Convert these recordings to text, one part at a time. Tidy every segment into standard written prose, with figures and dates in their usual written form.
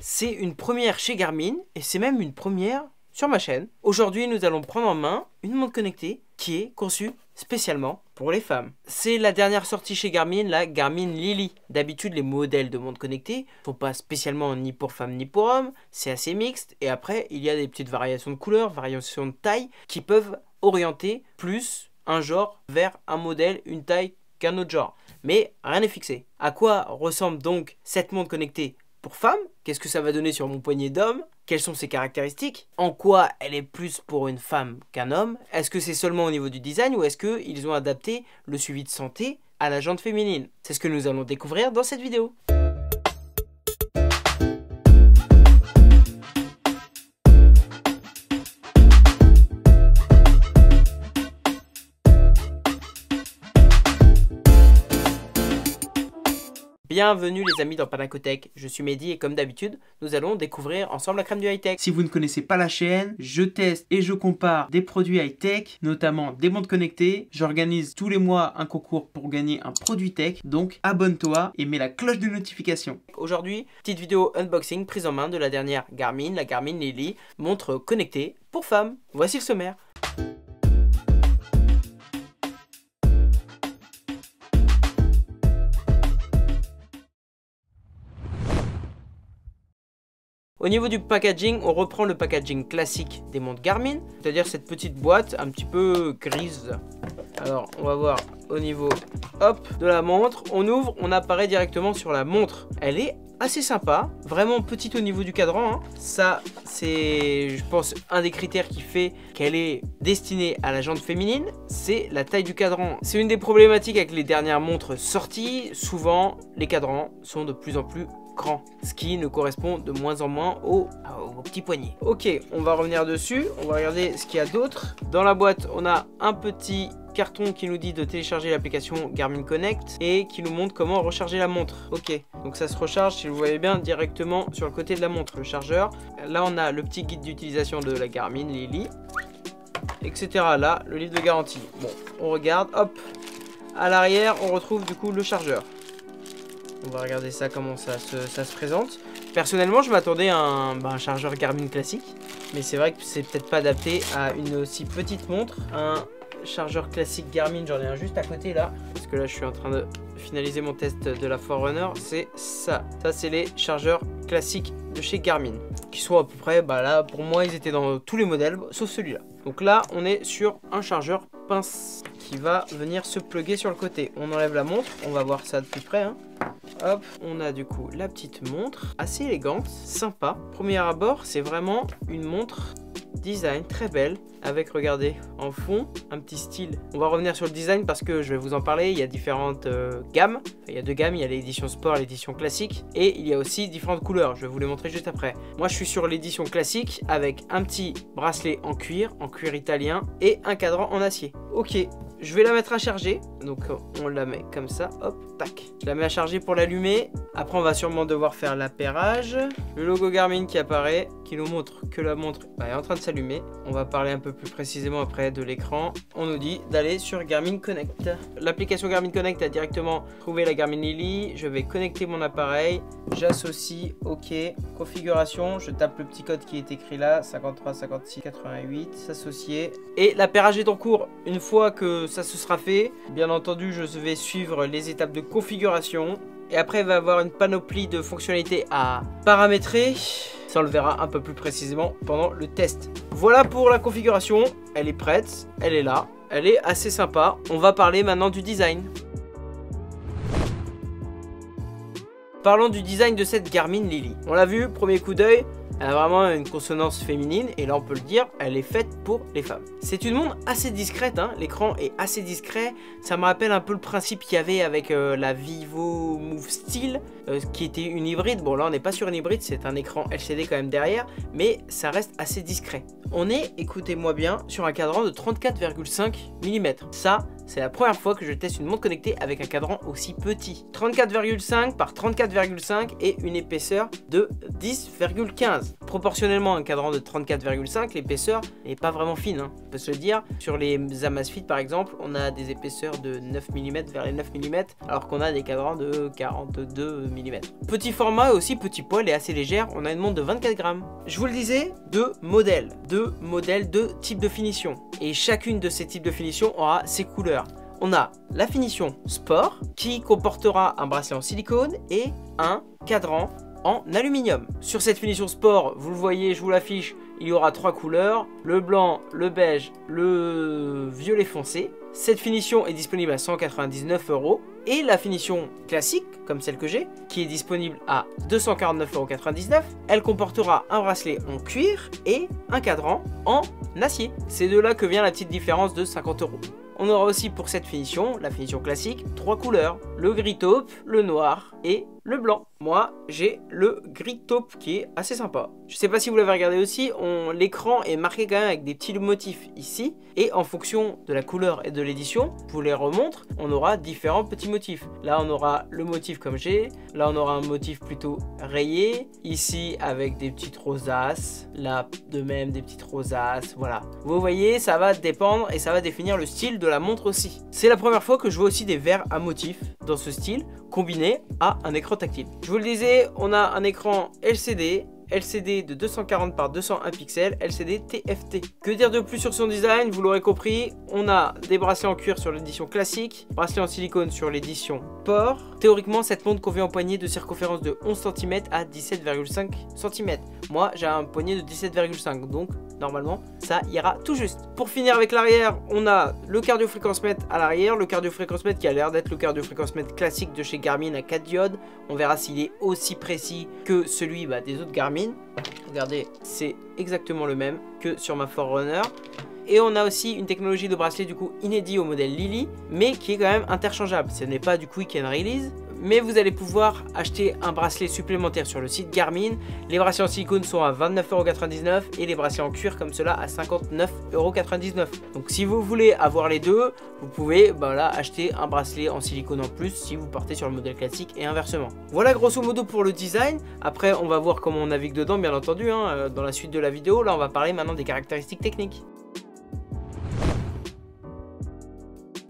C'est une première chez Garmin et c'est même une première sur ma chaîne. Aujourd'hui, nous allons prendre en main une montre connectée qui est conçue spécialement pour les femmes. C'est la dernière sortie chez Garmin, la Garmin Lily. D'habitude, les modèles de montres connectées ne sont pas spécialement ni pour femmes ni pour hommes, c'est assez mixte. Et après, il y a des petites variations de couleurs, variations de taille qui peuvent orienter plus un genre vers un modèle, une taille qu'un autre genre. Mais rien n'est fixé. À quoi ressemble donc cette montre connectée pour femmes? Qu'est-ce que ça va donner sur mon poignet d'homme? Quelles sont ses caractéristiques? En quoi elle est plus pour une femme qu'un homme? Est-ce que c'est seulement au niveau du design ou est-ce qu'ils ont adapté le suivi de santé à la jante féminine? C'est ce que nous allons découvrir dans cette vidéo. Bienvenue les amis dans Panacotech, je suis Mehdi et comme d'habitude, nous allons découvrir ensemble la crème du high-tech. Si vous ne connaissez pas la chaîne, je teste et je compare des produits high-tech, notamment des montres connectées. J'organise tous les mois un concours pour gagner un produit tech, donc abonne-toi et mets la cloche de notification. Aujourd'hui, petite vidéo unboxing prise en main de la dernière Garmin, la Garmin Lily, montre connectée pour femmes. Voici le sommaire. Au niveau du packaging, on reprend le packaging classique des montres Garmin, c'est-à-dire cette petite boîte un petit peu grise. Alors, on va voir au niveau de la montre. On ouvre, on apparaît directement sur la montre. Elle est assez sympa, vraiment petite au niveau du cadran. Ça, c'est, je pense, un des critères qui fait qu'elle est destinée à la jante féminine, c'est la taille du cadran. C'est une des problématiques avec les dernières montres sorties. Souvent, les cadrans sont de plus en plus grand, ce qui ne correspond de moins en moins au petit poignet. Ok, on va revenir dessus, on va regarder ce qu'il y a d'autre. Dans la boîte, on a un petit carton qui nous dit de télécharger l'application Garmin Connect et qui nous montre comment recharger la montre. Ok, donc ça se recharge, si vous voyez bien, directement sur le côté de la montre, le chargeur. Là, on a le petit guide d'utilisation de la Garmin Lily, etc. Là, le livre de garantie. Bon, on regarde, hop, à l'arrière, on retrouve du coup le chargeur. On va regarder ça, comment ça se présente. Personnellement, je m'attendais à un chargeur Garmin classique. Mais c'est vrai que c'est peut-être pas adapté à une aussi petite montre. Un chargeur classique Garmin, j'en ai un juste à côté là. Parce que là, je suis en train de finaliser mon test de la Forerunner. C'est ça. Ça, c'est les chargeurs classiques de chez Garmin. Qui sont à peu près, là, pour moi, ils étaient dans tous les modèles, sauf celui-là. Donc là, on est sur un chargeur pince qui va venir se plugger sur le côté. On enlève la montre, on va voir ça de plus près. Hop, on a du coup la petite montre, assez élégante, sympa. Premier abord, c'est vraiment une montre design très belle, avec, regardez, en fond, un petit style. On va revenir sur le design parce que je vais vous en parler. Il y a différentes gammes. Il y a deux gammes, il y a l'édition sport, l'édition classique. Et il y a aussi différentes couleurs, je vais vous les montrer juste après. Moi, je suis sur l'édition classique avec un petit bracelet en cuir italien et un cadran en acier. Ok. Je vais la mettre à charger, donc on la met comme ça, hop, tac. Je la mets à charger pour l'allumer. Après, on va sûrement devoir faire l'appairage. Le logo Garmin qui apparaît, qui nous montre que la montre est en train de s'allumer. On va parler un peu plus précisément après de l'écran. On nous dit d'aller sur Garmin Connect. L'application Garmin Connect a directement trouvé la Garmin Lily. Je vais connecter mon appareil. J'associe, ok. Configuration, je tape le petit code qui est écrit là, 53 56 88, s'associer. Et l'appairage est en cours. Une fois que ça se sera fait, bien entendu, je vais suivre les étapes de configuration. Et après, il va y avoir une panoplie de fonctionnalités à paramétrer. Ça, on le verra un peu plus précisément pendant le test. Voilà pour la configuration. Elle est prête, elle est là. Elle est assez sympa. On va parler maintenant du design. Parlons du design de cette Garmin Lily. On l'a vu, premier coup d'œil, elle a vraiment une consonance féminine et là on peut le dire, elle est faite pour les femmes. C'est une montre assez discrète, l'écran est assez discret. Ça me rappelle un peu le principe qu'il y avait avec la Vivo Move Steel qui était une hybride. Bon là on n'est pas sur une hybride, c'est un écran LCD quand même derrière, mais ça reste assez discret. On est, écoutez-moi bien, sur un cadran de 34,5 mm. Ça, c'est la première fois que je teste une montre connectée avec un cadran aussi petit. 34,5 par 34,5 et une épaisseur de 10,15. Proportionnellement à un cadran de 34,5, l'épaisseur n'est pas vraiment fine, hein. On peut se le dire. Sur les Amazfit par exemple, on a des épaisseurs de 9 mm vers les 9 mm, alors qu'on a des cadrans de 42 mm. Petit format et aussi petit poids, elle est assez légère. On a une montre de 24 grammes. Je vous le disais, deux modèles, deux types de finition. Et chacune de ces types de finition aura ses couleurs. On a la finition sport qui comportera un bracelet en silicone et un cadran en aluminium. Sur cette finition sport, vous le voyez, je vous l'affiche, il y aura 3 couleurs, le blanc, le beige, le violet foncé. Cette finition est disponible à 199 € et la finition classique, comme celle que j'ai, qui est disponible à 249,99 €, elle comportera un bracelet en cuir et un cadran en acier. C'est de là que vient la petite différence de 50 €. On aura aussi pour cette finition, la finition classique, 3 couleurs, le gris taupe, le noir et le blanc. Moi, j'ai le gris taupe qui est assez sympa. Je sais pas si vous l'avez regardé aussi, l'écran est marqué quand même avec des petits motifs ici. Et en fonction de la couleur et de l'édition, je vous les remontre, on aura différents petits motifs. Là, on aura le motif comme j'ai. Là, on aura un motif plutôt rayé. Ici, avec des petites rosaces. Là, de même, des petites rosaces. Voilà. Vous voyez, ça va dépendre et ça va définir le style de la montre aussi. C'est la première fois que je vois aussi des verres à motifs dans ce style, combiné à un écran tactile. Je vous le disais, on a un écran LCD de 240 par 201 pixels, LCD TFT. Que dire de plus sur son design? Vous l'aurez compris, on a des bracelets en cuir sur l'édition classique, bracelets en silicone sur l'édition Sport. Théoriquement, cette montre convient au poignet de circonférence de 11 cm à 17,5 cm. Moi, j'ai un poignet de 17,5, donc normalement, ça ira tout juste. Pour finir avec l'arrière, on a le cardio-fréquence-mètre à l'arrière, le cardio-fréquence-mètre qui a l'air d'être le cardio-fréquence-mètre classique de chez Garmin à 4 diodes. On verra s'il est aussi précis que celui des autres Garmin. Regardez, c'est exactement le même que sur ma Forerunner. Et on a aussi une technologie de bracelet du coup inédit au modèle Lily, mais qui est quand même interchangeable. Ce n'est pas du quick and release, mais vous allez pouvoir acheter un bracelet supplémentaire sur le site Garmin. Les bracelets en silicone sont à 29,99 € et les bracelets en cuir comme cela à 59,99 €. Donc si vous voulez avoir les deux, vous pouvez acheter un bracelet en silicone en plus si vous partez sur le modèle classique et inversement. Voilà grosso modo pour le design. Après on va voir comment on navigue dedans bien entendu dans la suite de la vidéo. Là on va parler maintenant des caractéristiques techniques.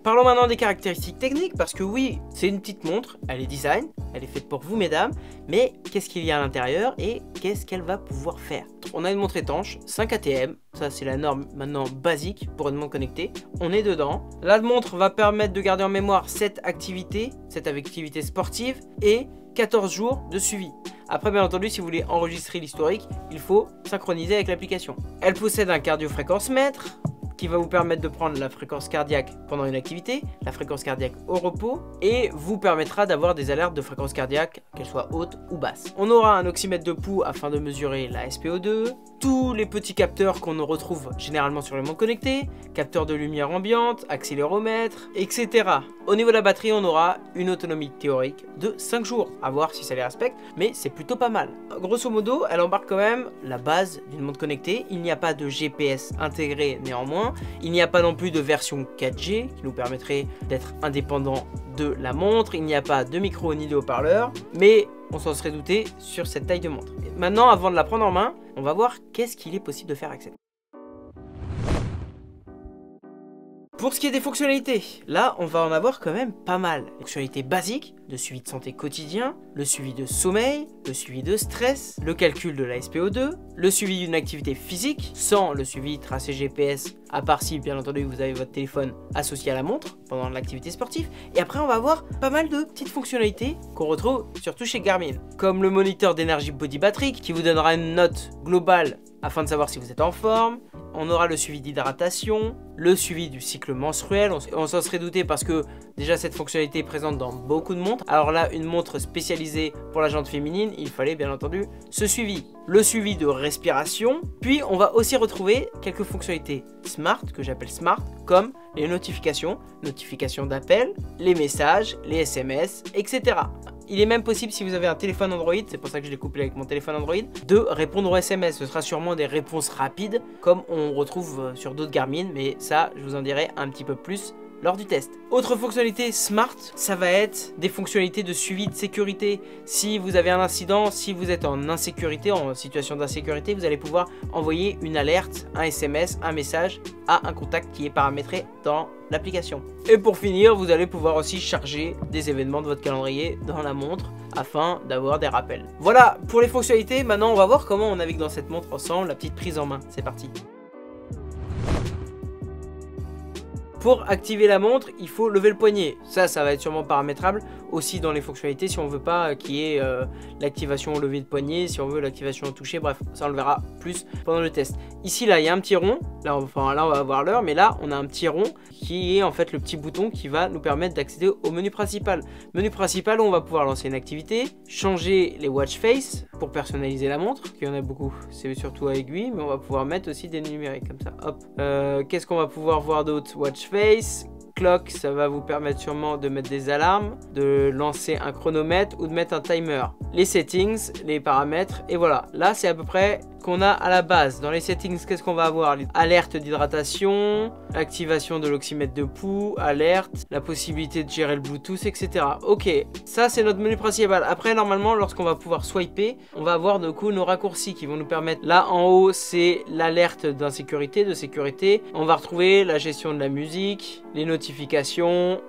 Parlons maintenant des caractéristiques techniques parce que oui, c'est une petite montre, elle est design, elle est faite pour vous mesdames, mais qu'est-ce qu'il y a à l'intérieur et qu'est-ce qu'elle va pouvoir faire? On a une montre étanche, 5 ATM, ça c'est la norme maintenant basique pour une montre connectée, on est dedans. La montre va permettre de garder en mémoire 7 activités sportives et 14 jours de suivi. Après bien entendu si vous voulez enregistrer l'historique, il faut synchroniser avec l'application. Elle possède un cardio-fréquence-mètre qui va vous permettre de prendre la fréquence cardiaque pendant une activité, la fréquence cardiaque au repos et vous permettra d'avoir des alertes de fréquence cardiaque, qu'elles soient hautes ou basses. On aura un oxymètre de pouls afin de mesurer la SpO2, tous les petits capteurs qu'on retrouve généralement sur les montres connectées, capteurs de lumière ambiante, accéléromètre, etc. Au niveau de la batterie, on aura une autonomie théorique de 5 jours, à voir si ça les respecte, mais c'est plutôt pas mal. Grosso modo, elle embarque quand même la base d'une montre connectée, il n'y a pas de GPS intégré néanmoins, il n'y a pas non plus de version 4G qui nous permettrait d'être indépendant de la montre, il n'y a pas de micro ni de haut-parleur, mais on s'en serait douté sur cette taille de montre. Maintenant, avant de la prendre en main, on va voir qu'est-ce qu'il est possible de faire avec cette montre. Pour ce qui est des fonctionnalités, là on va en avoir quand même pas mal. Fonctionnalités basiques, de suivi de santé quotidien, le suivi de sommeil, le suivi de stress, le calcul de la SpO2, le suivi d'une activité physique, sans le suivi tracé GPS, à part si bien entendu vous avez votre téléphone associé à la montre pendant l'activité sportive. Et après on va avoir pas mal de petites fonctionnalités qu'on retrouve surtout chez Garmin, comme le moniteur d'énergie body battery qui vous donnera une note globale afin de savoir si vous êtes en forme. On aura le suivi d'hydratation, le suivi du cycle menstruel, on s'en serait douté parce que déjà cette fonctionnalité est présente dans beaucoup de montres. Alors là, une montre spécialisée pour la jante féminine, il fallait bien entendu ce suivi. Le suivi de respiration, puis on va aussi retrouver quelques fonctionnalités smart, que j'appelle smart, comme les notifications d'appel, les messages, les SMS, etc. Il est même possible, si vous avez un téléphone Android, c'est pour ça que je l'ai couplé avec mon téléphone Android, de répondre aux SMS. Ce sera sûrement des réponses rapides, comme on retrouve sur d'autres Garmin, mais ça, je vous en dirai un petit peu plus lors du test. Autre fonctionnalité smart, ça va être des fonctionnalités de suivi de sécurité. Si vous avez un incident, si vous êtes en insécurité, en situation d'insécurité, vous allez pouvoir envoyer une alerte, un SMS, un message à un contact qui est paramétré dans l'application. Et pour finir, vous allez pouvoir aussi charger des événements de votre calendrier dans la montre afin d'avoir des rappels. Voilà pour les fonctionnalités. Maintenant, on va voir comment on navigue dans cette montre ensemble, la petite prise en main. C'est parti. Pour activer la montre, il faut lever le poignet. Ça va être sûrement paramétrable aussi dans les fonctionnalités si on veut pas qu'il y ait l'activation au lever de poignet, si on veut l'activation au toucher. Bref, ça on le verra plus pendant le test. Ici, là, il y a un petit rond. Là, on va avoir l'heure, mais là, on a un petit rond qui est en fait le petit bouton qui va nous permettre d'accéder au menu principal. Menu principal où on va pouvoir lancer une activité, changer les watch face pour personnaliser la montre, qu'il y en a beaucoup. C'est surtout à aiguille, mais on va pouvoir mettre aussi des numériques comme ça. Hop. Qu'est-ce qu'on va pouvoir voir d'autre? Watch face. Clock, ça va vous permettre sûrement de mettre des alarmes, de lancer un chronomètre ou de mettre un timer. Les settings, les paramètres, et voilà. Là, c'est à peu près qu'on a à la base. Dans les settings, qu'est-ce qu'on va avoir? Alerte d'hydratation, activation de l'oxymètre de pouls, alerte, la possibilité de gérer le Bluetooth, etc. Ok, ça c'est notre menu principal. Après, normalement, lorsqu'on va pouvoir swiper, on va avoir du coup nos raccourcis qui vont nous permettre. Là, en haut, c'est l'alerte d'insécurité, de sécurité. On va retrouver la gestion de la musique, les notifications,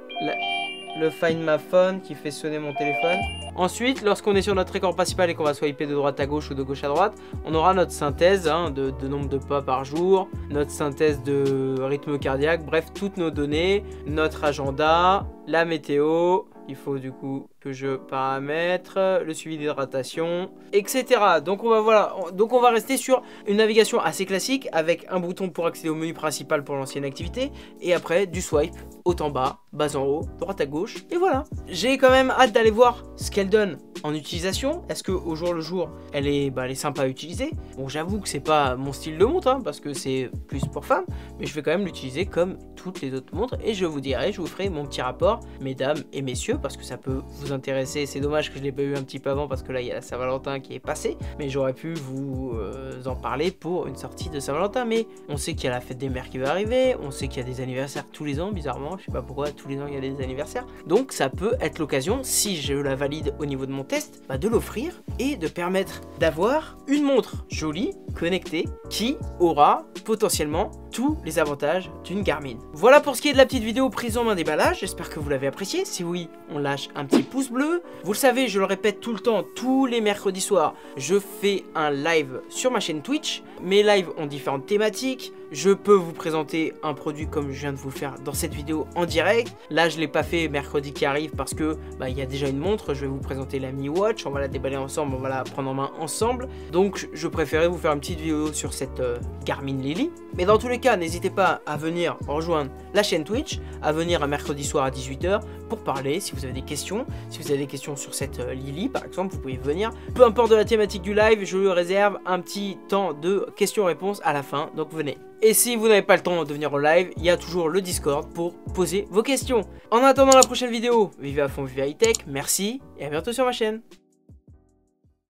le Find My Phone qui fait sonner mon téléphone. Ensuite, lorsqu'on est sur notre écran principal et qu'on va swiper de droite à gauche ou de gauche à droite, on aura notre synthèse de nombre de pas par jour, notre synthèse de rythme cardiaque, bref, toutes nos données, notre agenda, la météo. Il faut du coup que je paramètre, le suivi d'hydratation, etc. Donc on va rester sur une navigation assez classique avec un bouton pour accéder au menu principal pour lancer une activité et après du swipe, haut en bas, bas en haut, droite à gauche et voilà. J'ai quand même hâte d'aller voir ce qu'elle donne en utilisation. Est-ce que au jour le jour elle est sympa à utiliser? Bon, j'avoue que c'est pas mon style de montre parce que c'est plus pour femmes, mais je vais quand même l'utiliser comme toutes les autres montres et je vous ferai mon petit rapport, mesdames et messieurs, parce que ça peut vous intéresser. C'est dommage que je l'ai pas eu un petit peu avant parce que là il y a la Saint-Valentin qui est passée, mais j'aurais pu vous en parler pour une sortie de Saint-Valentin. Mais on sait qu'il y a la fête des mères qui va arriver, on sait qu'il y a des anniversaires tous les ans, bizarrement, je sais pas pourquoi tous les ans il y a des anniversaires, donc ça peut être l'occasion, si je la valide au niveau de mon test, de l'offrir et de permettre d'avoir une montre jolie, connectée, qui aura potentiellement tous les avantages d'une Garmin. Voilà pour ce qui est de la petite vidéo prise en main déballage, j'espère que vous l'avez apprécié. Si oui, on lâche un petit pouce bleu. Vous le savez, je le répète tout le temps, tous les mercredis soirs, je fais un live sur ma chaîne Twitch. Mes lives ont différentes thématiques. Je peux vous présenter un produit comme je viens de vous le faire dans cette vidéo en direct. Là, je ne l'ai pas fait mercredi qui arrive parce que il y a déjà une montre. Je vais vous présenter la Mi Watch. On va la déballer ensemble, on va la prendre en main ensemble. Donc, je préférais vous faire une petite vidéo sur cette Garmin Lily. Mais dans tous les cas, n'hésitez pas à venir rejoindre la chaîne Twitch, à venir un mercredi soir à 18 h pour parler. Si vous avez des questions, si vous avez des questions sur cette Lily, par exemple, vous pouvez venir. Peu importe de la thématique du live, je réserve un petit temps de questions-réponses à la fin. Donc, venez. Et si vous n'avez pas le temps de venir au live, il y a toujours le Discord pour poser vos questions. En attendant la prochaine vidéo, vivez à fond, vivez high tech, merci et à bientôt sur ma chaîne.